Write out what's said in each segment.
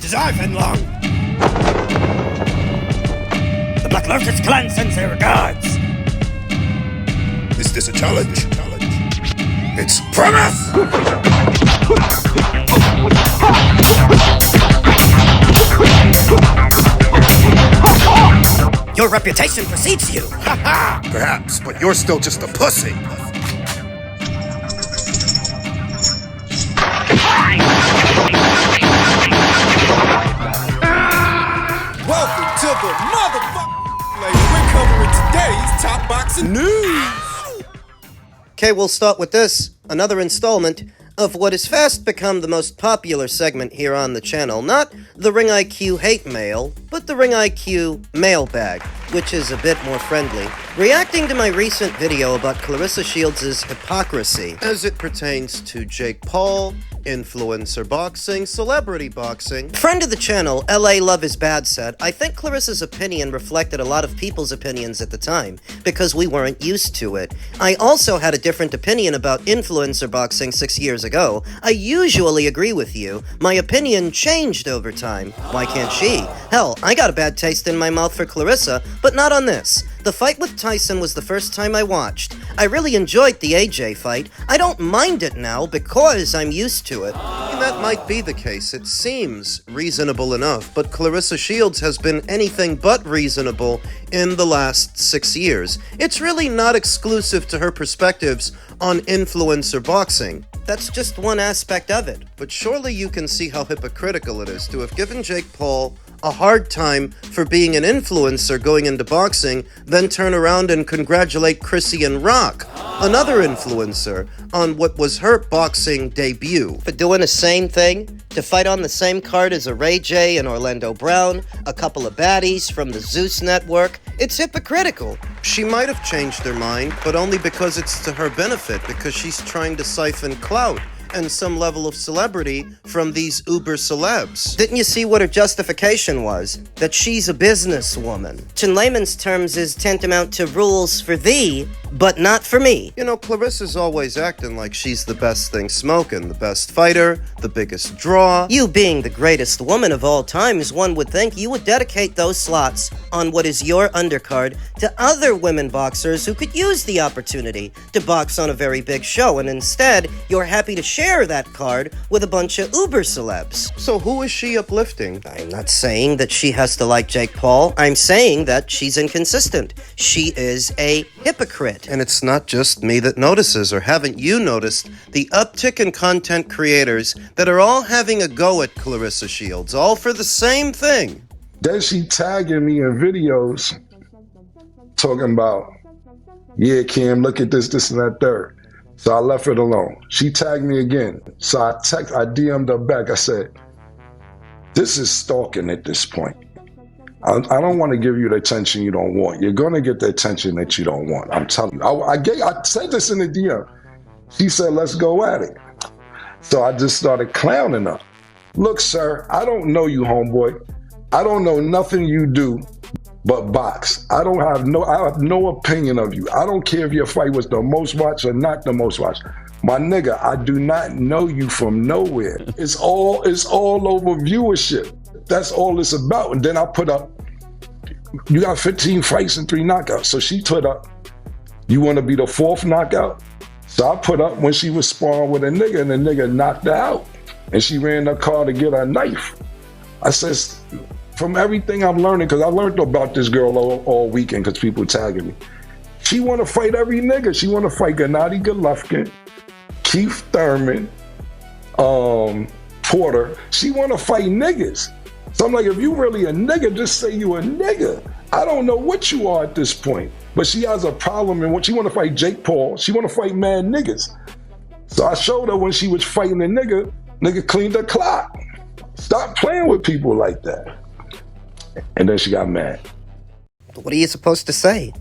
as I've been long. The Black Lotus clan sends their regards. Is this a challenge? It's promise! Your reputation precedes you. Ha ha! Perhaps, but you're still just a pussy. Welcome to the motherfucker. We're covering today's top boxing news. Okay, we'll start with this, another installment of what has fast become the most popular segment here on the channel. Not the Ring IQ hate mail, but the Ring IQ mailbag, which is a bit more friendly. Reacting to my recent video about Claressa Shields' hypocrisy as it pertains to Jake Paul, influencer boxing, celebrity boxing. Friend of the channel, LA Love is Bad said, I think Claressa's opinion reflected a lot of people's opinions at the time, because we weren't used to it. I also had a different opinion about influencer boxing 6 years ago. I usually agree with you. My opinion changed over time. Why can't she? Hell, I got a bad taste in my mouth for Claressa, but not on this. The fight with Tyson was the first time I watched. I really enjoyed the AJ fight. I don't mind it now because I'm used to it. And that might be the case. It seems reasonable enough, but Claressa Shields has been anything but reasonable in the last 6 years. It's really not exclusive to her perspectives on influencer boxing. That's just one aspect of it. But surely you can see how hypocritical it is to have given Jake Paul a hard time for being an influencer going into boxing, then turn around and congratulate Chrissy and Rock, another influencer, on what was her boxing debut. For doing the same thing, to fight on the same card as a Ray J and Orlando Brown, a couple of baddies from the Zeus Network, it's hypocritical. She might have changed her mind, but only because it's to her benefit, because she's trying to siphon clout and some level of celebrity from these uber celebs. Didn't you see what her justification was? That she's a businesswoman. Which in layman's terms is tantamount to rules for thee, but not for me. You know, Claressa's always acting like she's the best thing smoking, the best fighter, the biggest draw. You being the greatest woman of all times, one would think you would dedicate those slots on what is your undercard to other women boxers who could use the opportunity to box on a very big show, and instead, you're happy to share that card with a bunch of uber celebs. So who is she uplifting? I'm not saying that she has to like Jake Paul. I'm saying that she's inconsistent. She is a hypocrite. And it's not just me that notices, or haven't you noticed the uptick in content creators that are all having a go at Claressa Shields, all for the same thing? Then she tagging me in videos talking about, yeah, Kim, look at this, and that, third. So I left it alone. She tagged me again. So I DM'd her back. I said, this is stalking at this point. I don't want to give you the attention you don't want. You're going to get the attention that you don't want. I'm telling you. I said this in the DM. She said, let's go at it. So I just started clowning her. Look, sir, I don't know you, homeboy. I don't know nothing you do but box. I have no opinion of you. I don't care if your fight was the most watched or not the most watched. My nigga, I do not know you from nowhere. It's all over viewership. That's all it's about. And then I put up, you got 15 fights and 3 knockouts. So she put up, you want to be the 4th knockout? So I put up when she was sparring with a nigga and the nigga knocked her out. And she ran her car to get her knife. I says, from everything I'm learning, because I learned about this girl all weekend because people tagging me. She want to fight every nigga. She want to fight Gennady Golovkin, Keith Thurman, Porter. She want to fight niggas. So I'm like, if you really a nigga, just say you a nigga. I don't know what you are at this point. But she has a problem in what she want to fight Jake Paul. She want to fight mad niggas. So I showed her when she was fighting a nigga cleaned her clock. Stop playing with people like that. And then she got mad. What are you supposed to say?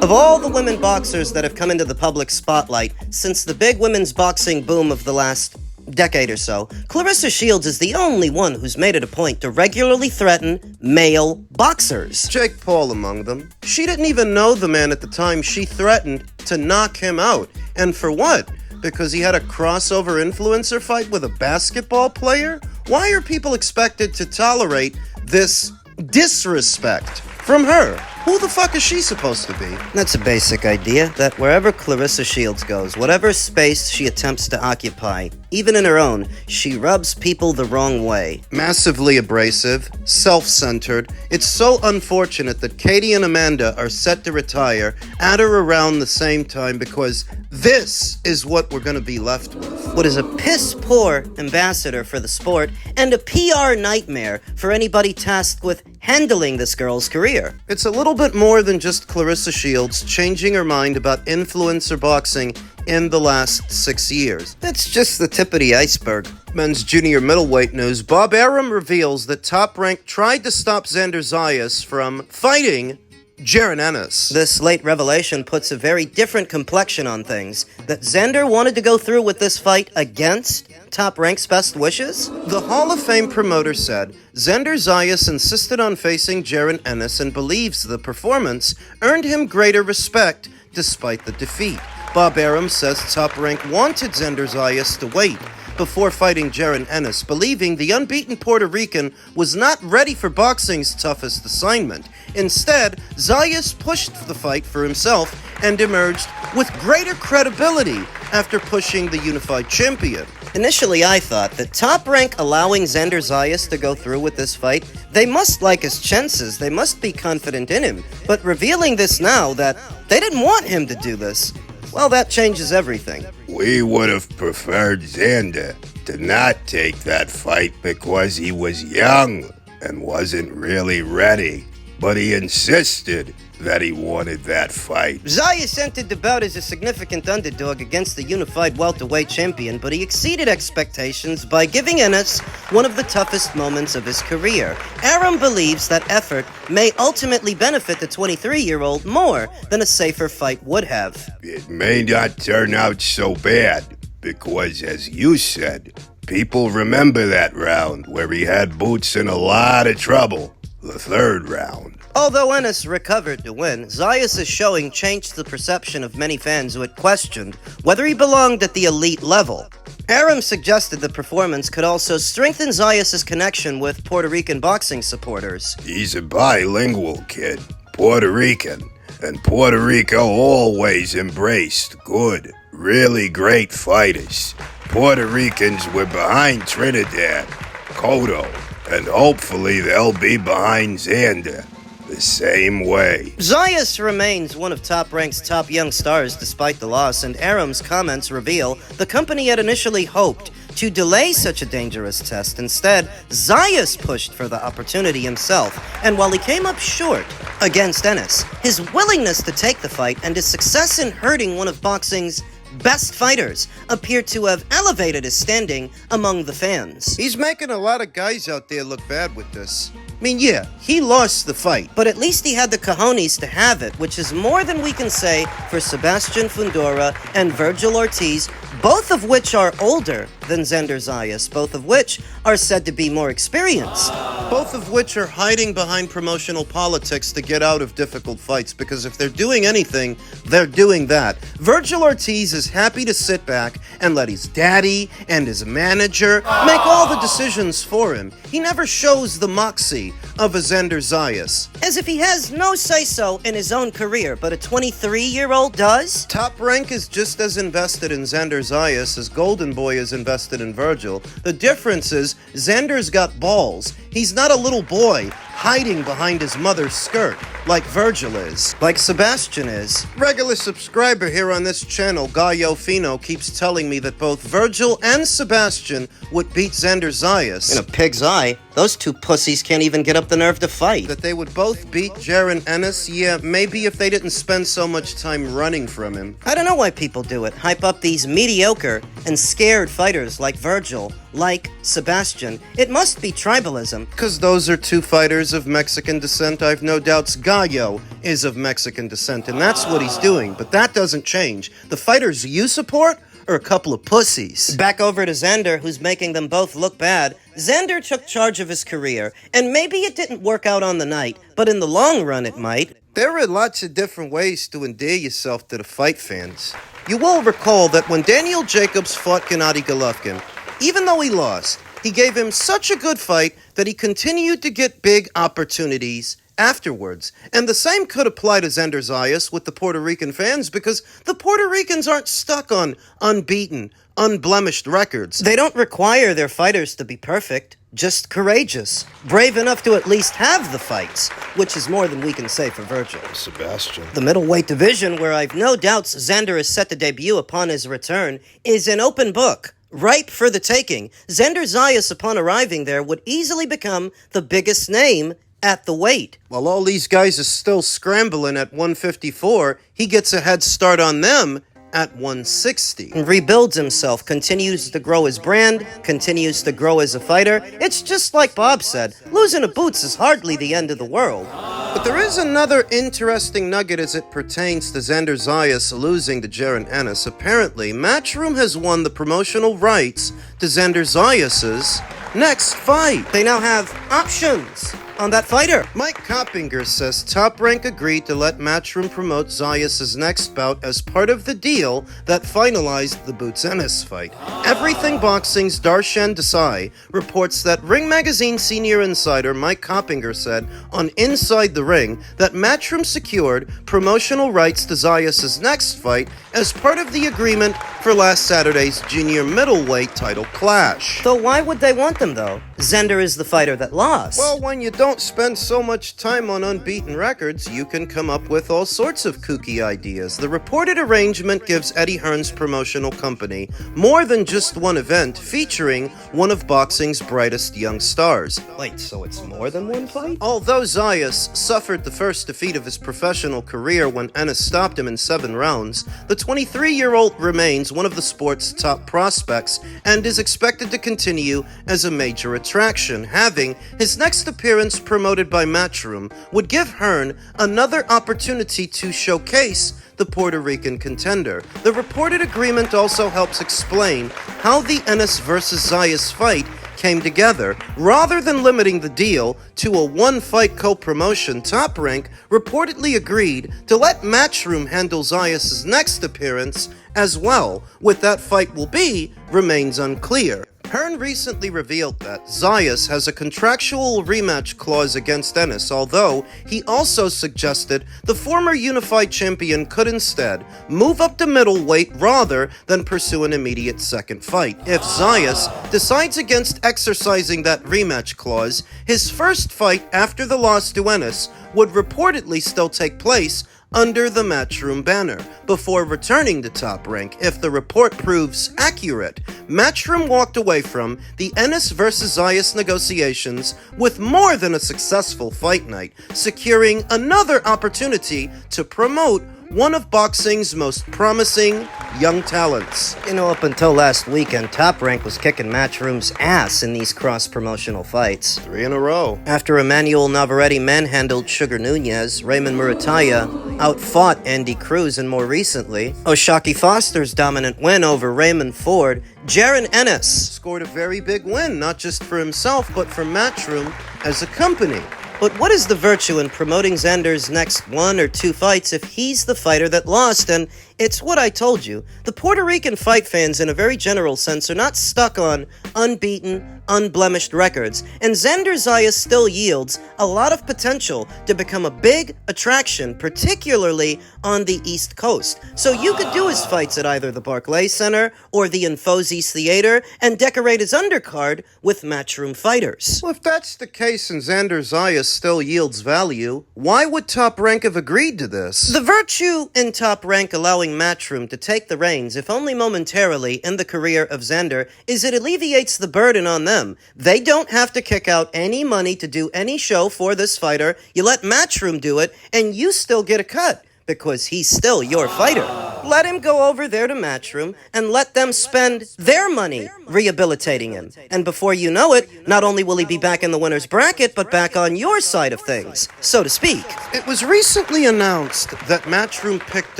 Of all the women boxers that have come into the public spotlight since the big women's boxing boom of the last decade or so, Claressa Shields is the only one who's made it a point to regularly threaten male boxers. Jake Paul among them. She didn't even know the man at the time she threatened to knock him out. And for what? Because he had a crossover influencer fight with a basketball player? Why are people expected to tolerate this disrespect from her? Who the fuck is she supposed to be? That's a basic idea, that wherever Claressa Shields goes, whatever space she attempts to occupy, even in her own, she rubs people the wrong way. Massively abrasive, self-centered. It's so unfortunate that Katie and Amanda are set to retire at or around the same time, because this is what we're going to be left with. What is a piss-poor ambassador for the sport and a PR nightmare for anybody tasked with handling this girl's career. It's a little bit more than just Claressa Shields changing her mind about influencer boxing in the last 6 years. That's just the tip of the iceberg. Men's junior middleweight news. Bob Arum reveals that Top Rank tried to stop Xander Zayas from fighting Jaron Ennis. This late revelation puts a very different complexion on things. That Xander wanted to go through with this fight against Top Rank's best wishes? The Hall of Fame promoter said Xander Zayas insisted on facing Jaron Ennis and believes the performance earned him greater respect despite the defeat. Bob Arum says Top Rank wanted Xander Zayas to wait before fighting Jaron Ennis, believing the unbeaten Puerto Rican was not ready for boxing's toughest assignment. Instead, Zayas pushed the fight for himself and emerged with greater credibility after pushing the unified champion. Initially, I thought that Top Rank allowing Xander Zayas to go through with this fight, they must like his chances, they must be confident in him. But revealing this now, that they didn't want him to do this, well, that changes everything. We would have preferred Xander to not take that fight because he was young and wasn't really ready. But he insisted that he wanted that fight. Zayas entered the bout as a significant underdog against the unified welterweight champion, but he exceeded expectations by giving Ennis one of the toughest moments of his career. Arum believes that effort may ultimately benefit the 23-year-old more than a safer fight would have. It may not turn out so bad, because as you said, people remember that round where he had Boots in a lot of trouble. The third round. Although Ennis recovered to win, Zayas' showing changed the perception of many fans who had questioned whether he belonged at the elite level. Arum suggested the performance could also strengthen Zayas' connection with Puerto Rican boxing supporters. He's a bilingual kid, Puerto Rican, and Puerto Rico always embraced good, really great fighters. Puerto Ricans were behind Trinidad, Cotto, and hopefully they'll be behind Xander the same way. Zayas remains one of Top Rank's top young stars despite the loss, and Arum's comments reveal the company had initially hoped to delay such a dangerous test. Instead, Zayas pushed for the opportunity himself, and while he came up short against Ennis, his willingness to take the fight and his success in hurting one of boxing's best fighters appeared to have elevated his standing among the fans. He's making a lot of guys out there look bad with this. I mean, yeah, he lost the fight, but at least he had the cojones to have it, which is more than we can say for Sebastian Fundora and Virgil Ortiz, both of which are older than Xander Zayas, both of which are said to be more experienced, both of which are hiding behind promotional politics to get out of difficult fights, because if they're doing anything, they're doing that. Virgil Ortiz is happy to sit back and let his daddy and his manager make all the decisions for him. He never shows the moxie of a Xander Zayas, as if he has no say-so in his own career, but a 23-year-old does? Top Rank is just as invested in Xander Zayas as Golden Boy is invested in Virgil. The difference is Xander's got balls. He's not a little boy hiding behind his mother's skirt like Virgil is, like Sebastian is. Regular subscriber here on this channel, Gallo Fino, keeps telling me that both Virgil and Sebastian would beat Xander Zayas. In a pig's eye, those two pussies can't even get up the nerve to fight. That they would both beat Jaron Ennis, yeah, maybe if they didn't spend so much time running from him. I don't know why people do it. Hype up these mediocre and scared fighters like Virgil, like Sebastian. It must be tribalism. Because those are two fighters of Mexican descent. I've no doubts Gallo is of Mexican descent, and that's what he's doing. But that doesn't change. The fighters you support are a couple of pussies. Back over to Xander, who's making them both look bad. Xander took charge of his career, and maybe it didn't work out on the night, but in the long run it might. There are lots of different ways to endear yourself to the fight fans. You will recall that when Daniel Jacobs fought Gennady Golovkin, even though he lost, He gave him such a good fight that he continued to get big opportunities afterwards. And the same could apply to Xander Zayas with the Puerto Rican fans, because the Puerto Ricans aren't stuck on unbeaten, unblemished records. They don't require their fighters to be perfect, just courageous, brave enough to at least have the fights, which is more than we can say for Virgil. Sebastian. The middleweight division, where I've no doubts Xander is set to debut upon his return, is an open book, ripe for the taking. Xander Zayas, upon arriving there, would easily become the biggest name at the weight. While all these guys are still scrambling at 154, he gets a head start on them at 160. And rebuilds himself, continues to grow his brand, continues to grow as a fighter. It's just like Bob said, losing to Boots is hardly the end of the world. But there is another interesting nugget as it pertains to Xander Zayas losing to Jaron Ennis. Apparently, Matchroom has won the promotional rights to Xander Zayas' next fight. They now have options on that fighter. Mike Coppinger says Top Rank agreed to let Matchroom promote Zayas' next bout as part of the deal that finalized the Boots Ennis fight. Everything Boxing's Darshan Desai reports that Ring Magazine senior insider Mike Coppinger said on Inside the Ring that Matchroom secured promotional rights to Zayas' next fight as part of the agreement for last Saturday's junior middleweight title clash. So why would they want them, though? Xander is the fighter that lost. Well, when you don't spend so much time on unbeaten records, you can come up with all sorts of kooky ideas. The reported arrangement gives Eddie Hearn's promotional company more than just one event featuring one of boxing's brightest young stars. Wait, so it's more than one fight? Although Zayas suffered the first defeat of his professional career when Ennis stopped him in 7 rounds, the 23-year-old remains one of the sport's top prospects and is expected to continue as a major attraction. Having his next appearance promoted by Matchroom would give Hearn another opportunity to showcase the Puerto Rican contender. The reported agreement also helps explain how the Ennis versus Zayas fight came together. Rather than limiting the deal to a one-fight co-promotion, Top Rank reportedly agreed to let Matchroom handle Zayas' next appearance as well. What that fight will be remains unclear. Hearn recently revealed that Zayas has a contractual rematch clause against Ennis, although he also suggested the former unified champion could instead move up to middleweight rather than pursue an immediate second fight. If Zayas decides against exercising that rematch clause, his first fight after the loss to Ennis would reportedly still take place under the Matchroom banner, before returning to Top Rank. If the report proves accurate, Matchroom walked away from the Ennis vs. Zayas negotiations with more than a successful fight night, securing another opportunity to promote one of boxing's most promising young talents. You know, up until last weekend, Top Rank was kicking Matchroom's ass in these cross-promotional fights. 3 in a row. After Emmanuel Navarrete manhandled Sugar Nunez, Raymond Murataya outfought Andy Cruz, and more recently, Oshaki Foster's dominant win over Raymond Ford, Jaron Ennis scored a very big win, not just for himself, but for Matchroom as a company. But what is the virtue in promoting Xander's next 1 or 2 fights if he's the fighter that lost? And it's what I told you. The Puerto Rican fight fans, in a very general sense, are not stuck on unbeaten, unblemished records, and Xander Zayas still yields a lot of potential to become a big attraction, particularly on the East Coast. So you could do his fights at either the Barclays Center or the Infosys Theater and decorate his undercard with Matchroom fighters. Well, if that's the case and Xander Zayas still yields value, why would Top Rank have agreed to this? The virtue in Top Rank allowing Matchroom to take the reins, if only momentarily, in the career of Xander is it alleviates the burden on them. They don't have to kick out any money to do any show for this fighter. You let Matchroom do it, and you still get a cut, because he's still your fighter. Let him go over there to Matchroom and let them spend their money rehabilitating him. And before you know it, not only will he be back in the winner's bracket, but back on your side of things, so to speak. It was recently announced that Matchroom picked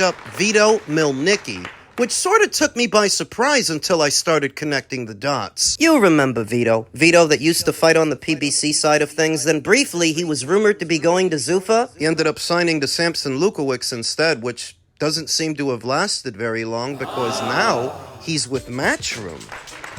up Vito Milnicki, which sort of took me by surprise until I started connecting the dots. You remember Vito. Vito that used to fight on the PBC side of things, then briefly he was rumored to be going to Zuffa. He ended up signing to Samson Lukowicz instead, which doesn't seem to have lasted very long because now he's with Matchroom.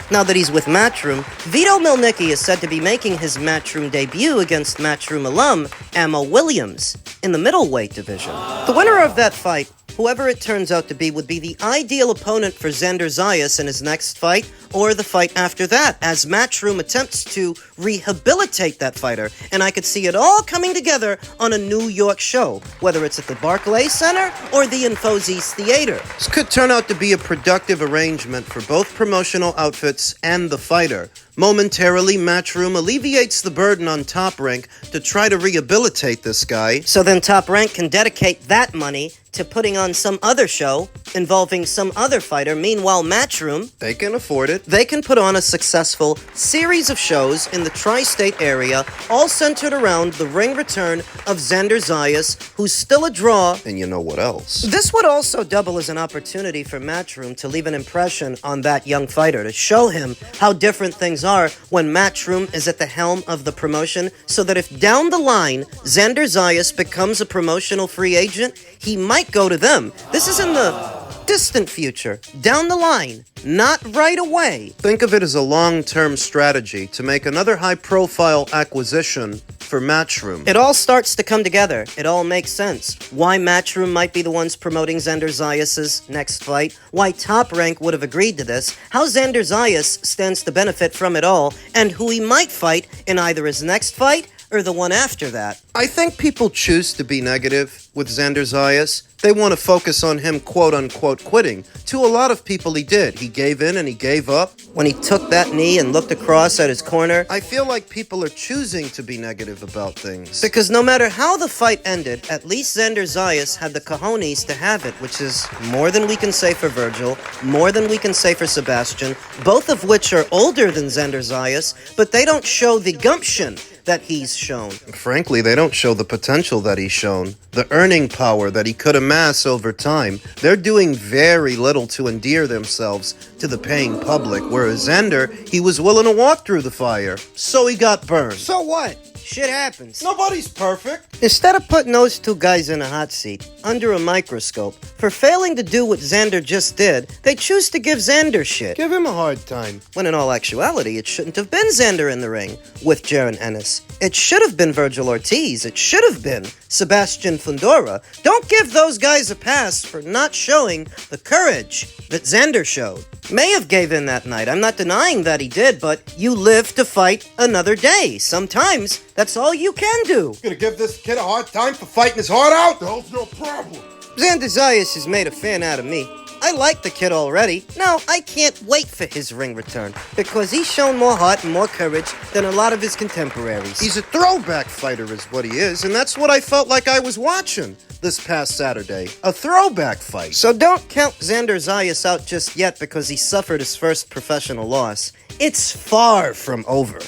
Now that he's with Matchroom, Vito Milnicki is said to be making his Matchroom debut against Matchroom alum Ammo Williams in the middleweight division. The winner of that fight, whoever it turns out to be, would be the ideal opponent for Xander Zayas in his next fight, or the fight after that, as Matchroom attempts to rehabilitate that fighter, and I could see it all coming together on a New York show, whether it's at the Barclays Center or the Infosys Theater. This could turn out to be a productive arrangement for both promotional outfits and the fighter. Momentarily, Matchroom alleviates the burden on Top Rank to try to rehabilitate this guy, so then Top Rank can dedicate that money to putting on some other show involving some other fighter. Meanwhile, Matchroom, they can afford it. They can put on a successful series of shows in the tri-state area, all centered around the ring return of Xander Zayas, who's still a draw, and you know what else. This would also double as an opportunity for Matchroom to leave an impression on that young fighter, to show him how different things are when Matchroom is at the helm of the promotion, so that if down the line Xander Zayas becomes a promotional free agent, he might go to them. This is in the distant future, down the line, not right away. Think of it as a long-term strategy to make another high-profile acquisition for Matchroom. It all starts to come together. It all makes sense. Why Matchroom might be the ones promoting Xander Zayas' next fight, why Top Rank would have agreed to this, how Xander Zayas stands to benefit from it all, and who he might fight in either his next fight or the one after that. I think people choose to be negative with Xander Zayas. They want to focus on him quote-unquote quitting. To a lot of people he did. He gave in and he gave up. When he took that knee and looked across at his corner, I feel like people are choosing to be negative about things. Because no matter how the fight ended, at least Xander Zayas had the cojones to have it, which is more than we can say for Virgil, more than we can say for Sebastian, both of which are older than Xander Zayas, but they don't show the gumption that he's shown. Frankly, they don't show the potential that he's shown, the earning power that he could amass over time. They're doing very little to endear themselves to the paying public, whereas Xander, he was willing to walk through the fire, so he got burned. So what? Shit happens. Nobody's perfect. Instead of putting those two guys in a hot seat, under a microscope, for failing to do what Xander just did, they choose to give Xander shit. Give him a hard time. When in all actuality, it shouldn't have been Xander in the ring with Jaron Ennis. It should have been Virgil Ortiz. It should have been Sebastian Fundora. Don't give those guys a pass for not showing the courage that Xander showed. May have gave in that night. I'm not denying that he did, but you live to fight another day. Sometimes that's all you can do. Gonna give this kid a hard time for fighting his heart out? The hell's your problem? Xander Zayas has made a fan out of me. I like the kid already. Now, I can't wait for his ring return, because he's shown more heart and more courage than a lot of his contemporaries. He's a throwback fighter is what he is, and that's what I felt like I was watching this past Saturday. A throwback fight. So don't count Xander Zayas out just yet because he suffered his first professional loss. It's far from over.